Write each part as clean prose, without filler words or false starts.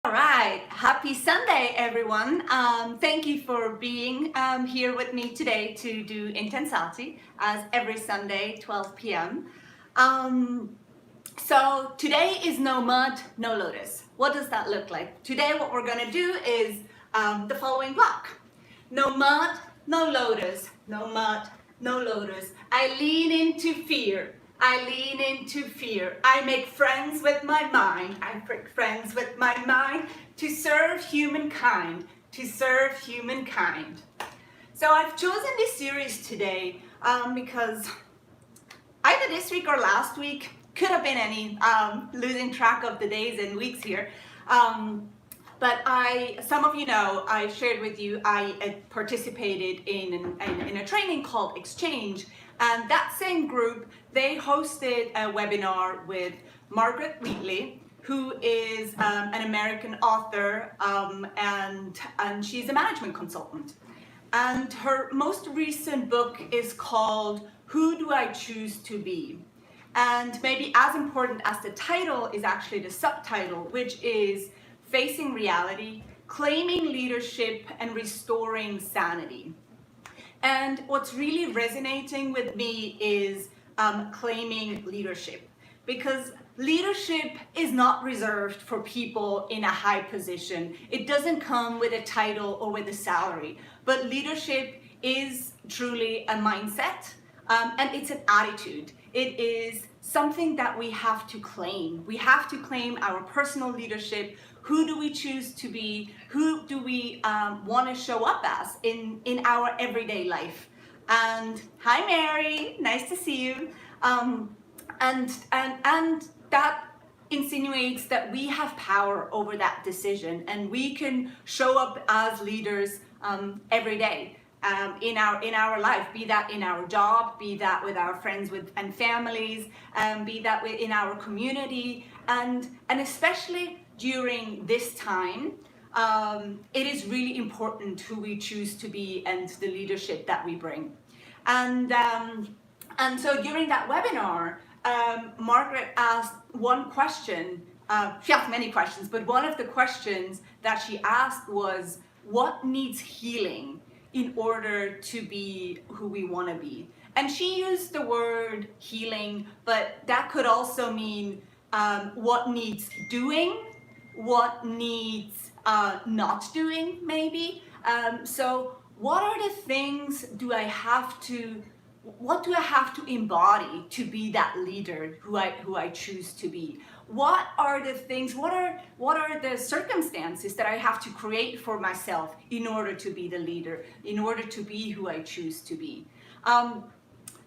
All right, happy Sunday, everyone. Thank you for being here with me today to do intenSati as every Sunday, 12 p.m. Um, so today is no mud, no lotus. What does that look like? Today, what we're going to do is the following block. No mud, no lotus. No mud, no lotus. I lean into fear. I lean into fear. I make friends with my mind. I make friends with my mind to serve humankind. To serve humankind. So I've chosen this series today because either this week or last week, could have been any, losing track of the days and weeks here. But some of you know, I shared with you, I participated in a training called Exchange, and that same group, they hosted a webinar with Margaret Wheatley, who is an American author, and she's a management consultant. And her most recent book is called Who Do I Choose to Be? And maybe as important as the title is actually the subtitle, which is Facing Reality, Claiming Leadership, and Restoring Sanity. And what's really resonating with me is claiming leadership, because leadership is not reserved for people in a high position. It doesn't come with a title or with a salary, but leadership is truly a mindset, and it's an attitude. It is something that we have to claim. We have to claim our personal leadership. Who do we choose to be? Who do we want to show up as in our everyday life? And hi, Mary, nice to see you. And that insinuates that we have power over that decision, and we can show up as leaders every day. In our life, be that in our job, be that with our friends and families, be that in our community, and especially during this time, it is really important who we choose to be and the leadership that we bring. And so during that webinar, Margaret asked one question. She asked many questions, but one of the questions that she asked was, what needs healing in order to be who we want to be? And she used the word healing, but that could also mean what needs doing, what needs not doing, maybe. So what are the things what do I have to embody to be that leader who I choose to be? What are the things, what are the circumstances that I have to create for myself in order to be the leader, in order to be who I choose to be?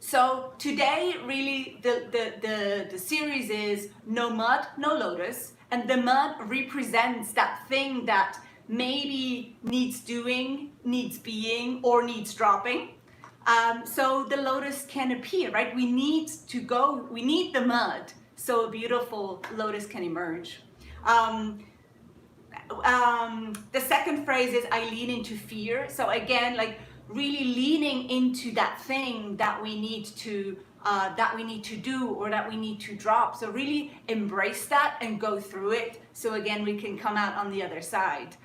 So today, really, the series is No Mud, No Lotus, and the mud represents that thing that maybe needs doing, needs being, or needs dropping. So the lotus can appear, right? We need the mud so a beautiful lotus can emerge. The second phrase is I lean into fear. So again, like really leaning into that thing that we need to do or that we need to drop. So really embrace that and go through it. So again, we can come out on the other side.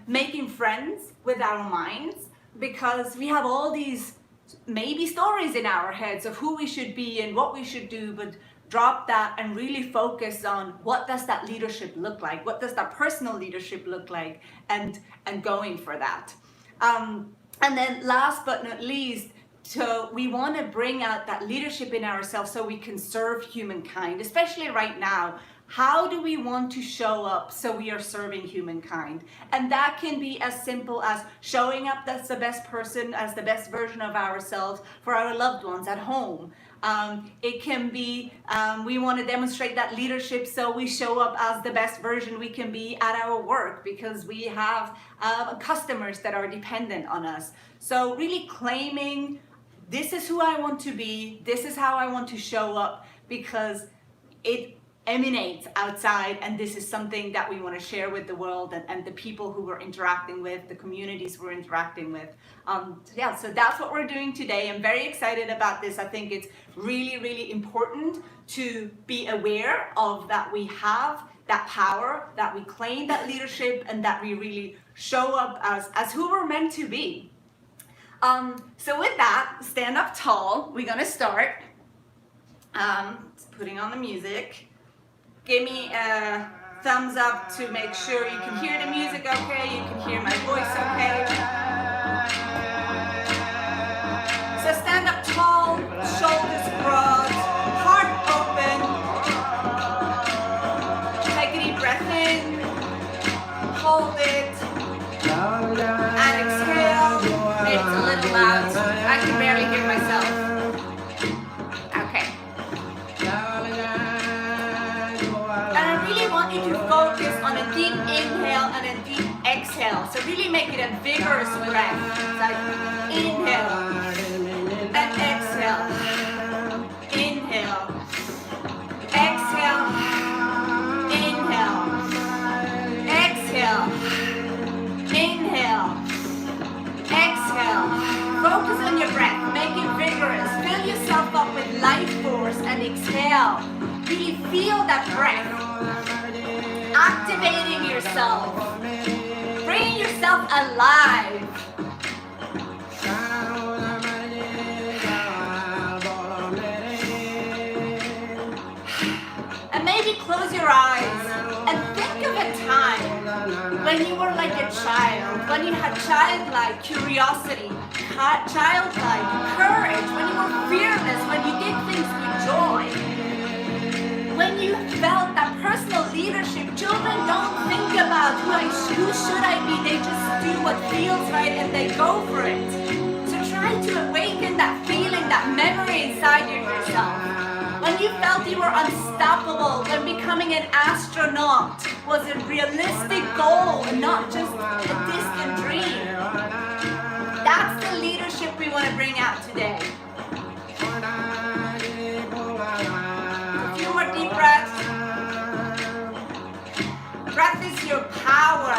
Making friends with our minds, because we have all these maybe stories in our heads of who we should be and what we should do, but drop that and really focus on what does that leadership look like? What does that personal leadership look like? And going for that. And then last but not least, so we want to bring out that leadership in ourselves so we can serve humankind, especially right now. How do we want to show up so we are serving humankind? And that can be as simple as showing up as the best person, as the best version of ourselves for our loved ones at home. It can be, we want to demonstrate that leadership so we show up as the best version we can be at our work because we have customers that are dependent on us. So really claiming, this is who I want to be, this is how I want to show up, because it emanates outside, and this is something that we want to share with the world and the people who we're interacting with, the communities we're interacting with. So that's what we're doing today. I'm very excited about this. I think it's really, really important to be aware of that we have that power, that we claim that leadership, and that we really show up as who we're meant to be. So with that, stand up tall. We're gonna start. Putting on the music. Give me a thumbs up to make sure you can hear the music okay, you can hear my voice okay. So stand up tall, shoulders broad, heart open. Take a deep breath in, hold it, and exhale. It's a little loud, I can barely hear myself. Okay. And I really want you to focus on a deep inhale and a deep exhale. So really make it a vigorous breath. Like inhale and exhale. Inhale. Exhale. Inhale. Exhale. Inhale. Exhale. Focus on your breath. Make it vigorous. Fill yourself up with life force and exhale. Really feel that breath. Activating yourself. Bringing yourself alive. And maybe close your eyes and think of a time when you were like a child, when you had childlike curiosity, childlike courage, when you were fearless, when you did things with joy, when you felt that personal leadership. Children don't think about who should I be, they just do what feels right and they go for it. So try to awaken that feeling, that memory inside yourself. When you felt you were unstoppable, when becoming an astronaut was a realistic goal and not just a distant dream. That's the leadership we want to bring out today. A few more deep breaths. Breath is your power.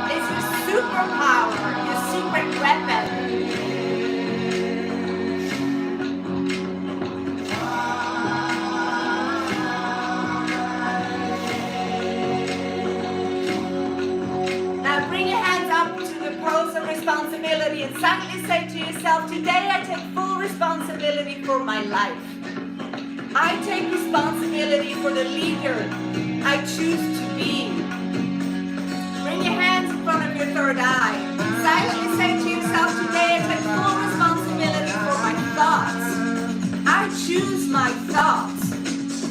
It's your superpower, your secret weapon. Responsibility and silently say to yourself, today I take full responsibility for my life. I take responsibility for the leader I choose to be. Bring your hands in front of your third eye. Silently say to yourself, today I take full responsibility for my thoughts. I choose my thoughts.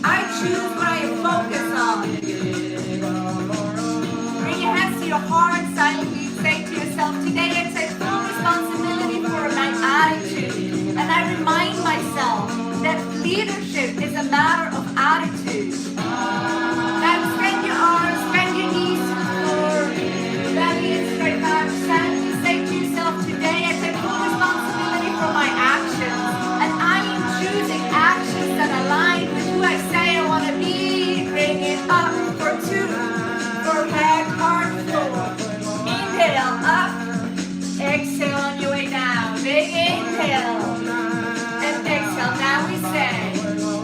I choose what I focus on. Bring your hands to your heart. Silently say to yourself, today I take full responsibility for my attitude. And I remind myself that leadership is a matter of attitude. Now extend your arms, bend your knees to the floor, belly is straight back. Silently say to yourself, today I take full responsibility for my actions. And I am choosing actions that align with who I say I want to be. Bring it up for 2, for head, heart, floor. Inhale up, exhale on your way down. Big inhale and exhale. Now we say,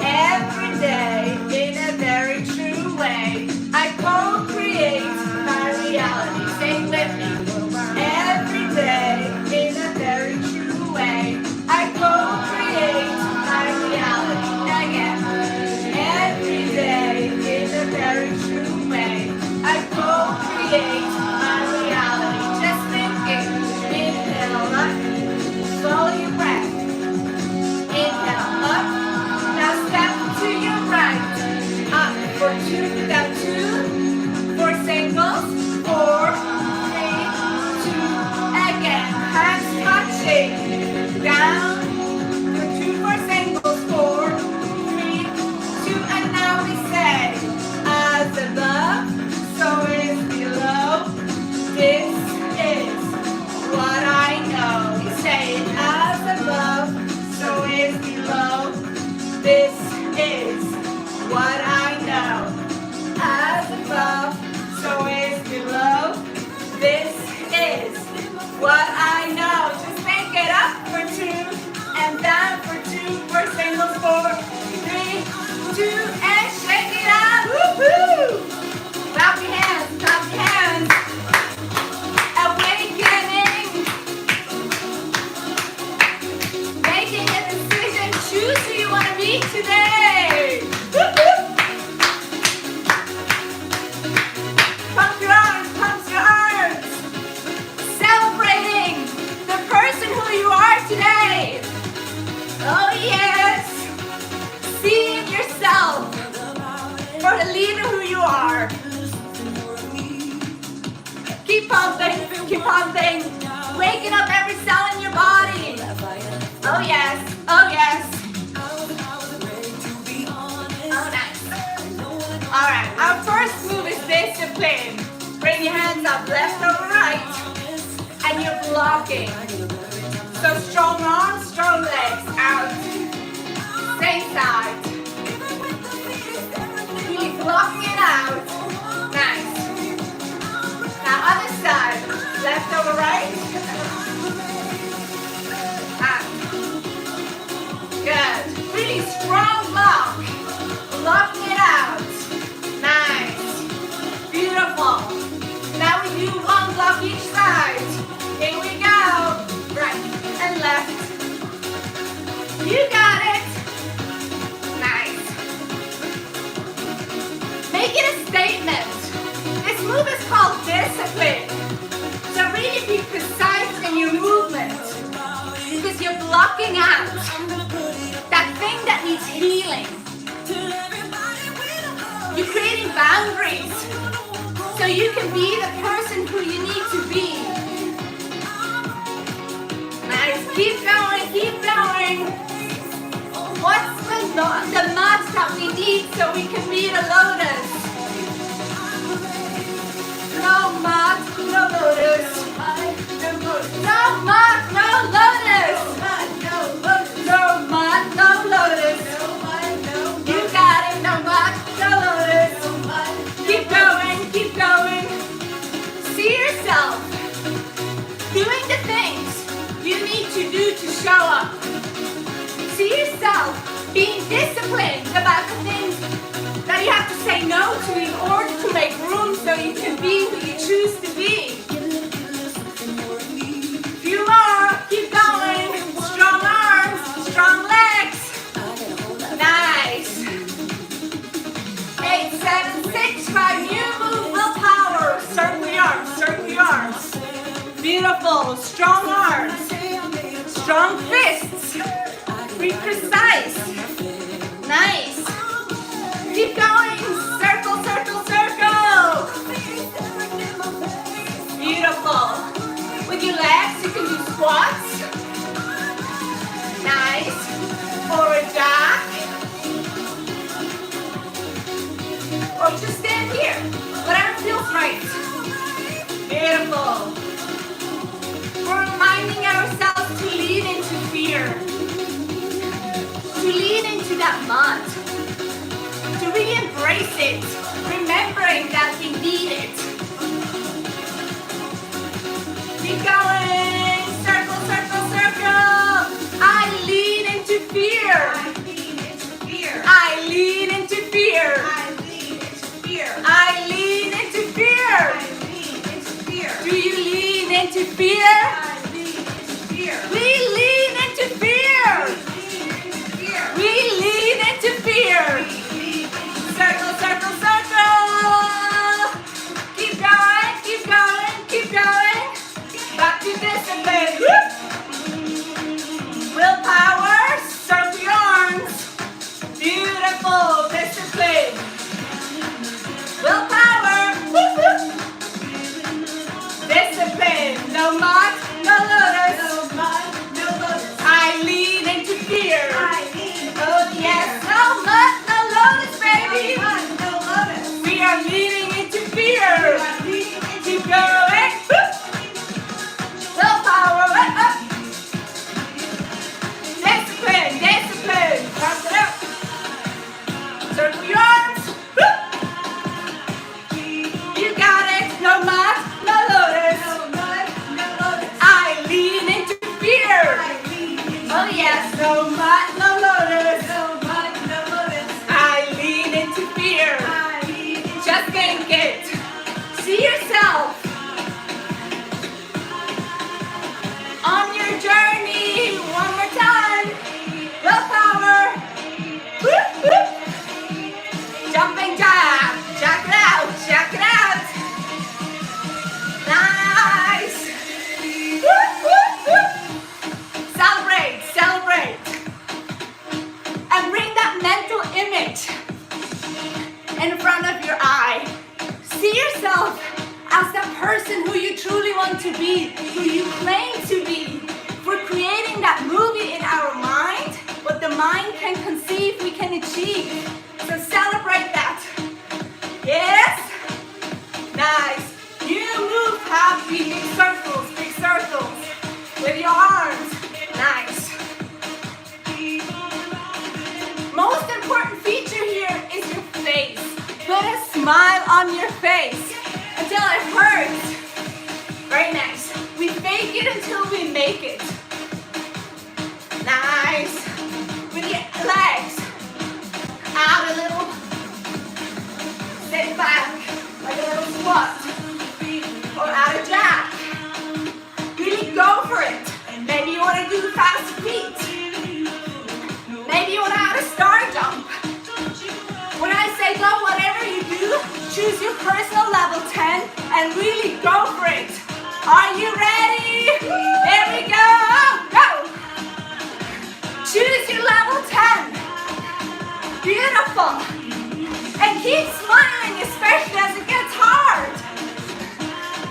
every day in a very true way, I co-create my reality. Say with me. Every day in a very true way, I co-create my reality. Again. Every day in a very true way, I co-create my reality. Just thinking. Inhale up. Follow your breath. Inhale up. Now step to your right. Up for 2. Down 2. 4 singles. 4, 3, 2. Again. Hands touching. Down. For 2 more singles. 4, 3, 2. And now we say, as above, so is below. This is what I know. You say it, as above, so is below. This is what I know. As above, so is below. This is what I know. Just make it up for 2 and down for 2 for singles. 4, 3, 2, and shake it out. Woohoo! pumping, waking up every cell in your body. Oh yes, oh yes. Oh nice. Alright, our first move is discipline. Bring your hands up, left over right, and you're blocking. So strong arms, strong legs, out. Same side. Really blocking it out. Nice. Now other side, left over right. Out. Good. Really strong block. Blocking it out. Nice. Beautiful. Now we do one block each side. Here we go. Right and left. You got it. Nice. Make it a statement. This move is called discipline. So really be precise in your movement. Because you're blocking out that thing that needs healing. You're creating boundaries so you can be the person who you need to be. Nice. Keep going, keep going. What's the mud that we need so we can be the lotus? No mud, no lotus. No mud, no lotus. No mud, no lotus. You got it, no mud, no lotus. Keep going, keep going. See yourself doing the things you need to do to show up. See yourself being disciplined about the things that you have to say no to in order to make room so you can be who you choose to be. Few more, keep going. Strong arms, strong legs. Nice. 8, 7, 6, 5, new move, willpower. Circle the arms, circle the arms. Beautiful, strong arms. Strong fists. Be precise. Nice. Keep going. Circle, circle, circle. Beautiful. With your legs, you can do squats. Nice. Forward jack. Or just stand here. Whatever feels right. Beautiful. We're reminding ourselves to lean into fear. To lean into that mud. To really embrace it. Remembering that we need it. Keep going. Circle, circle, circle. I lean into fear. I lean into fear. I lean into fear. Do you lean into fear? We lean into fear. We lean into fear. Circle, circle, circle. Keep going, keep going, keep going. Back to discipline. Willpower, circle your arms. Beautiful, discipline. Willpower. Discipline. No mud, no person who you truly want to be, who you claim to be. We're creating that movie in our mind. What the mind can conceive, we can achieve. So celebrate that. Yes? Nice. You move happy, big circles with your arms. Nice. Most important feature here is your face. Put a smile on your face until it hurts. Very nice. We fake it until we make it. Nice. With your legs out a little. Sit back like a little squat. Or out of jack. Really go for it. Maybe you want to do fast feet. Maybe you want to add a star jump. When I say go, whatever you do, choose your personal level 10 and really go for it. Are you ready? Here we go. Go. Choose your level 10. Beautiful. And keep smiling, especially as it gets hard.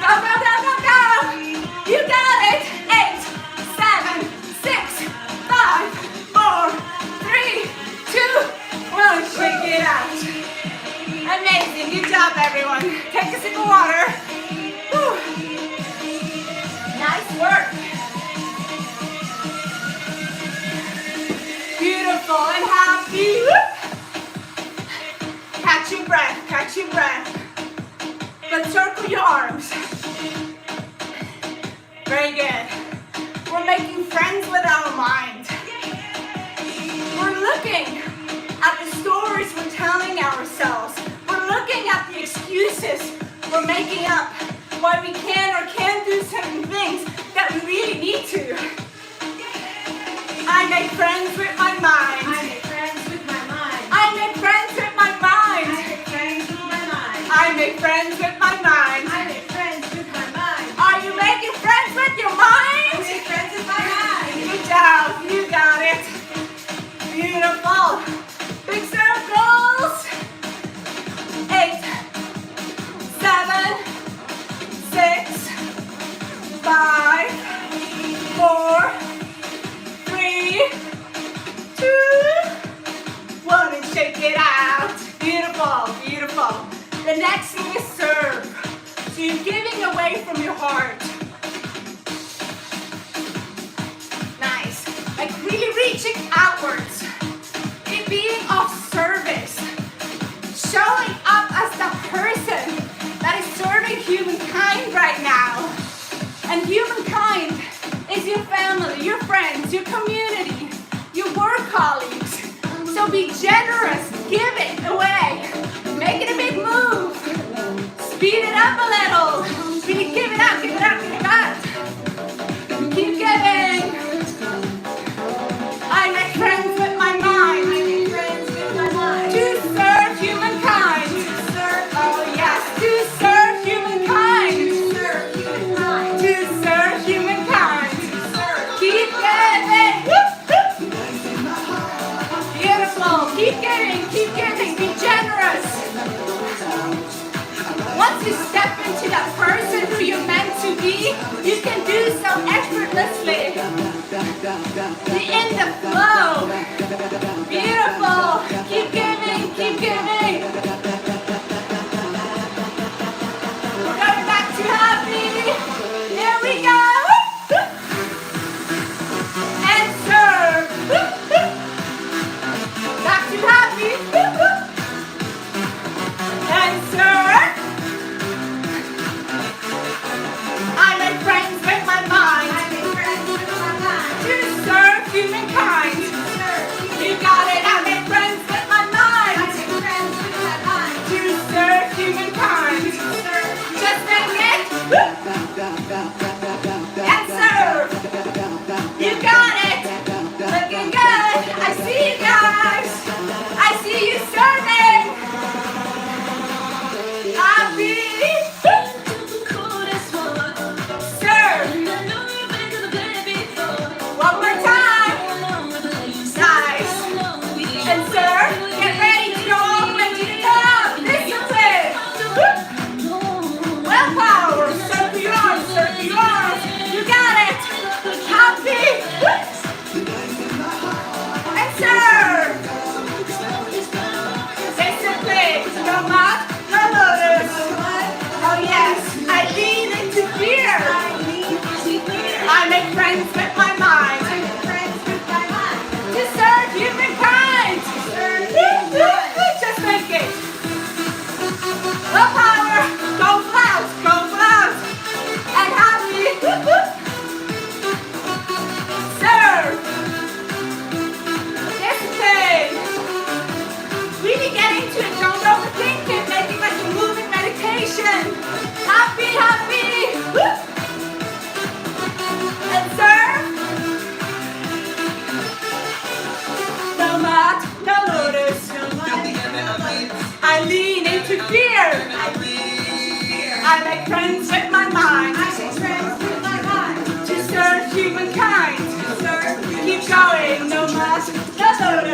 Go, go, go, go, go. You got it. 8, 7, 6, 5, 4, 3, 2, 1. Shake it out. Amazing. Good job, everyone. Take a sip of water. Whew. Nice work. Beautiful and happy. Catch your breath. Catch your breath. Let's circle your arms. Very good. We're making friends with our mind. We're looking at the stories we're telling ourselves. We're looking at the excuses we're making up why we can or can't do certain things that we really need to. I make friends with my mind. I make friends with my mind. I make friends with my mind. I make friends with my mind. I make friends with my mind. I make friends with my mind. Are you making friends with your mind? I make friends with my mind. Good job. You got it. Beautiful. Big circles. 8, 7, 6, 5, 4, 3, 2, 1, and shake it out. Beautiful, beautiful. The next thing is serve. So you're giving away from your heart. Nice. Like really reaching outwards. It being of service. Showing up as the person that is serving humankind right now. And humankind is your family, your friends, your community, your work colleagues. So be generous, give it away. Make it a big move. Speed it up a little. Really give it out, give it out, give it out. Keep giving. I make friends with my mind. I make friends with my mind. To serve humankind. Oh yes, to serve humankind. Serve humankind. To serve humankind. Serve. Keep giving. Beautiful. Keep giving. Be generous. Once you step into that person who you're meant to be, you can do so effortlessly. Be in the flow. Beautiful. Keep giving. Keep giving. We're going back to happy. Here we go. And serve. Back to happy. And serve. I make friends with my mind. I make friends with my mind. To serve humankind. Serve. You got it. I make friends with my mind. I make friends with my mind. To serve humankind. Serve. Just make it. And serve. You got it. Looking good. I see you guys. I see you serving. Happy. Serve. One more time. Nice. And serve. Get ready to go all the way to the top. Discipline. Willpower. So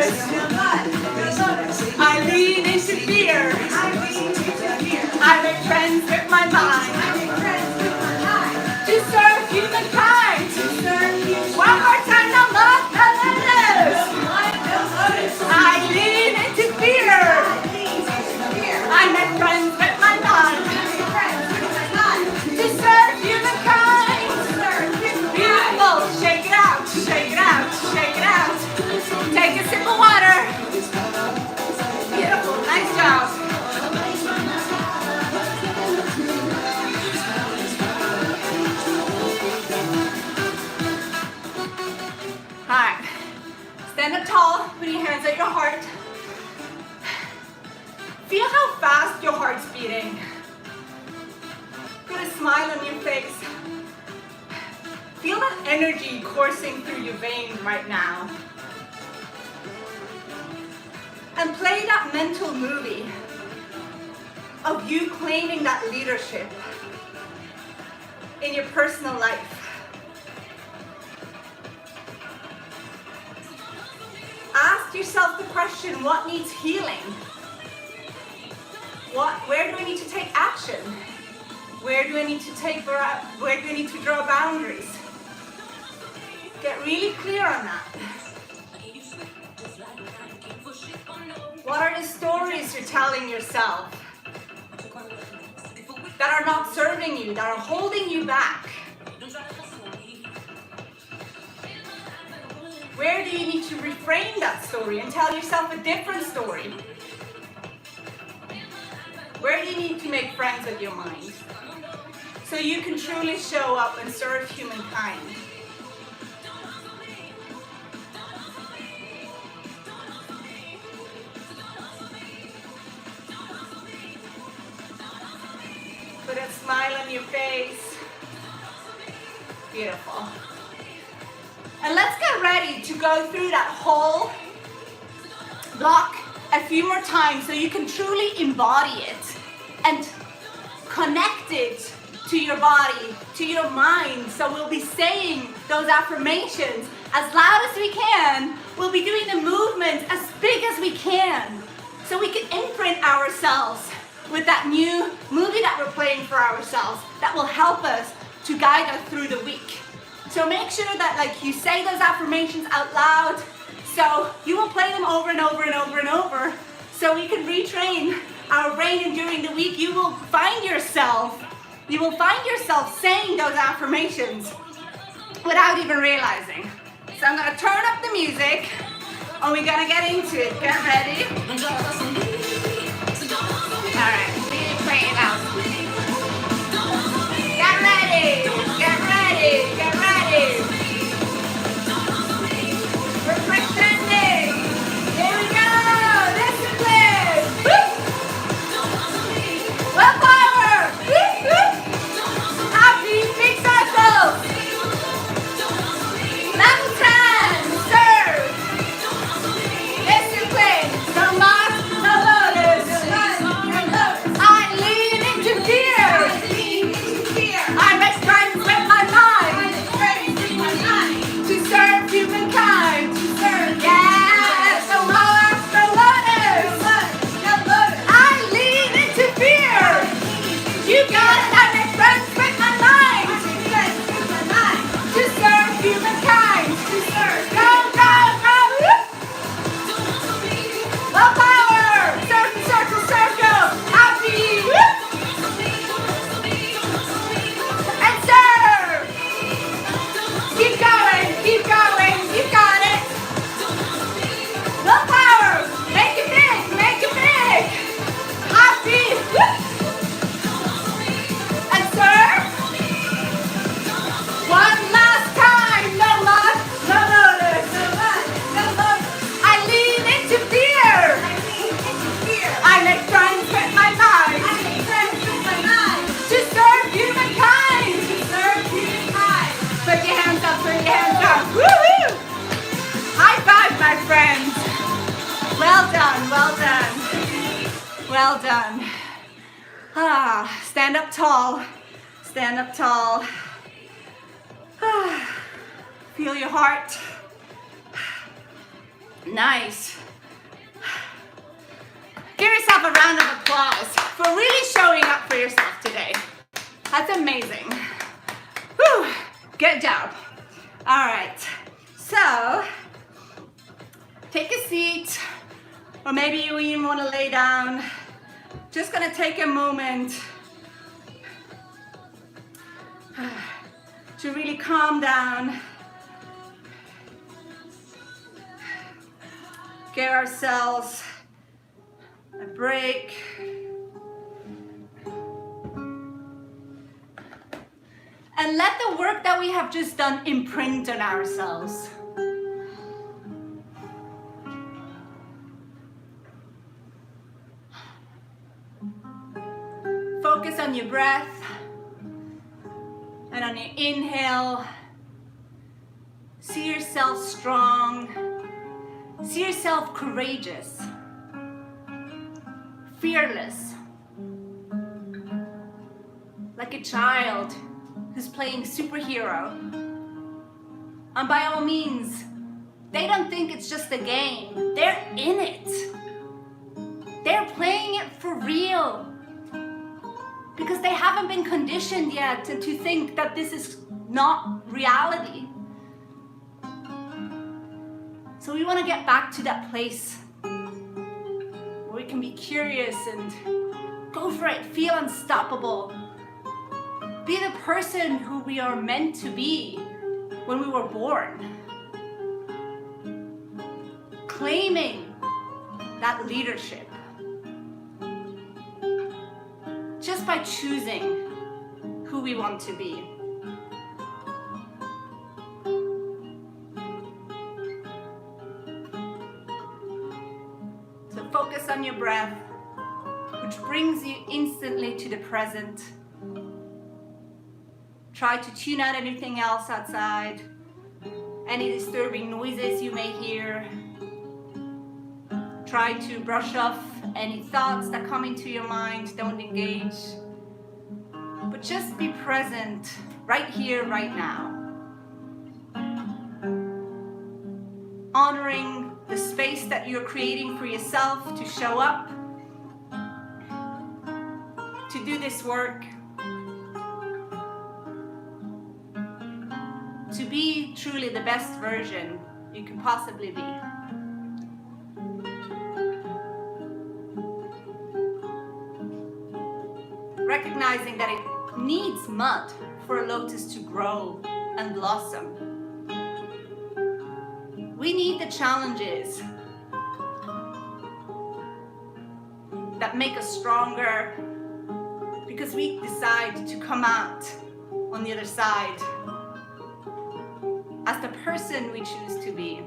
lotus. I lean into fear. I make friends with my mind. To serve humankind. One more time, no lotus. I lean into fear. I make friends with my mind. To serve humankind. Beautiful. Shake it out. Shake it out. Shake it out. Take a sip of water. Beautiful. Nice job. Alright. Stand up tall. Put your hands at your heart. Feel how fast your heart's beating. Put a smile on your face. Feel that energy coursing through your veins right now. And play that mental movie of you claiming that leadership in your personal life. Ask yourself the question, what needs healing? Where do I need to take action? Where do I need to draw boundaries? Get really clear on that. What are the stories you're telling yourself that are not serving you, that are holding you back? Where do you need to reframe that story and tell yourself a different story? Where do you need to make friends with your mind so you can truly show up and serve humankind? Put a smile on your face. Beautiful. And let's get ready to go through that whole block a few more times so you can truly embody it and connect it to your body, to your mind. So we'll be saying those affirmations as loud as we can. We'll be doing the movements as big as we can so we can imprint ourselves with that new movie that we're playing for ourselves that will help us to guide us through the week. So make sure that you say those affirmations out loud. So you will play them over and over and over and over so we can retrain our brain, and during the week you will find yourself saying those affirmations without even realizing. So I'm gonna turn up the music and we're gonna get into it. Get ready. Alright, really play it out. Get ready, get ready, get ready. We're pretending. Here we go. Discipline. Willpower. Happy big circles. Level 10. Serve. Discipline. No loss, no lotus. I lean into fear. I make friends with my mind. To serve humankind. Yes, no loss, no lotus. I lean into fear. You got it. I make friends with my mind. To serve humankind. Go, go, go. Willpower. Circle, circle, circle. Happy. And serve. Keep going, keep going. You got it. Willpower. Make it big, make it big. Happy. And serve. One last time. No loss, no lotus. I lean into fear. I make friends with my mind. To serve humankind. Put your hands up, put your hands up. Woo-hoo! High five, my friends. Well done, well done. Well done. Stand up tall. Stand up tall. Feel your heart. Nice. Give yourself a round of applause for really showing up for yourself today. That's amazing. Whew. Good job. All right. So, take a seat, or maybe you even want to lay down. Just gonna take a moment to really calm down. Give ourselves a break. And let the work that we have just done imprint on ourselves. Focus on your breath and on your inhale. See yourself strong. See yourself courageous, fearless, like a child who's playing superhero. And by all means, they don't think it's just a game. They're in it. They're playing it for real. Because they haven't been conditioned yet to think that this is not reality. So we want to get back to that place where we can be curious and go for it, feel unstoppable. Be the person who we are meant to be when we were born. Claiming that leadership. Just by choosing who we want to be. So focus on your breath, which brings you instantly to the present. Try to tune out anything else outside, any disturbing noises you may hear. Try to brush off any thoughts that come into your mind. Don't engage. But just be present right here, right now. Honoring the space that you're creating for yourself to show up, to do this work, to be truly the best version you can possibly be. Recognizing that it needs mud for a lotus to grow and blossom. We need the challenges that make us stronger because we decide to come out on the other side as the person we choose to be.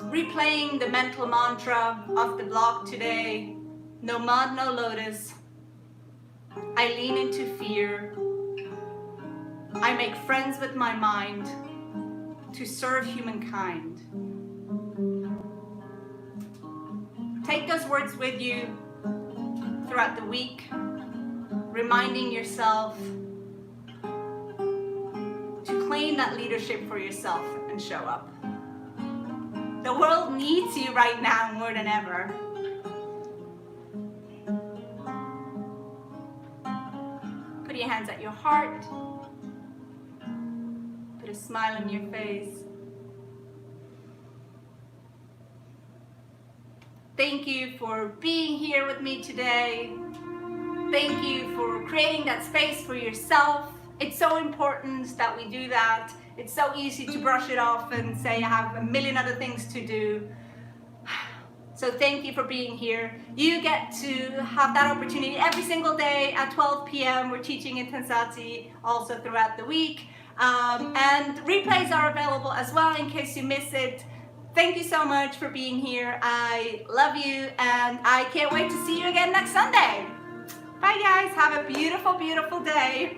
Replaying the mental mantra of the blog today, no mud, no lotus. I lean into fear. I make friends with my mind to serve humankind. Take those words with you throughout the week, reminding yourself to claim that leadership for yourself and show up. The world needs you right now more than ever. Put your hands at your heart. Put a smile on your face. Thank you for being here with me today. Thank you for creating that space for yourself. It's so important that we do that. It's so easy to brush it off and say I have a million other things to do. So thank you for being here. You get to have that opportunity every single day at 12 p.m. We're teaching intenSati also throughout the week. And replays are available as well in case you miss it. Thank you so much for being here. I love you and I can't wait to see you again next Sunday. Bye guys, have a beautiful, beautiful day.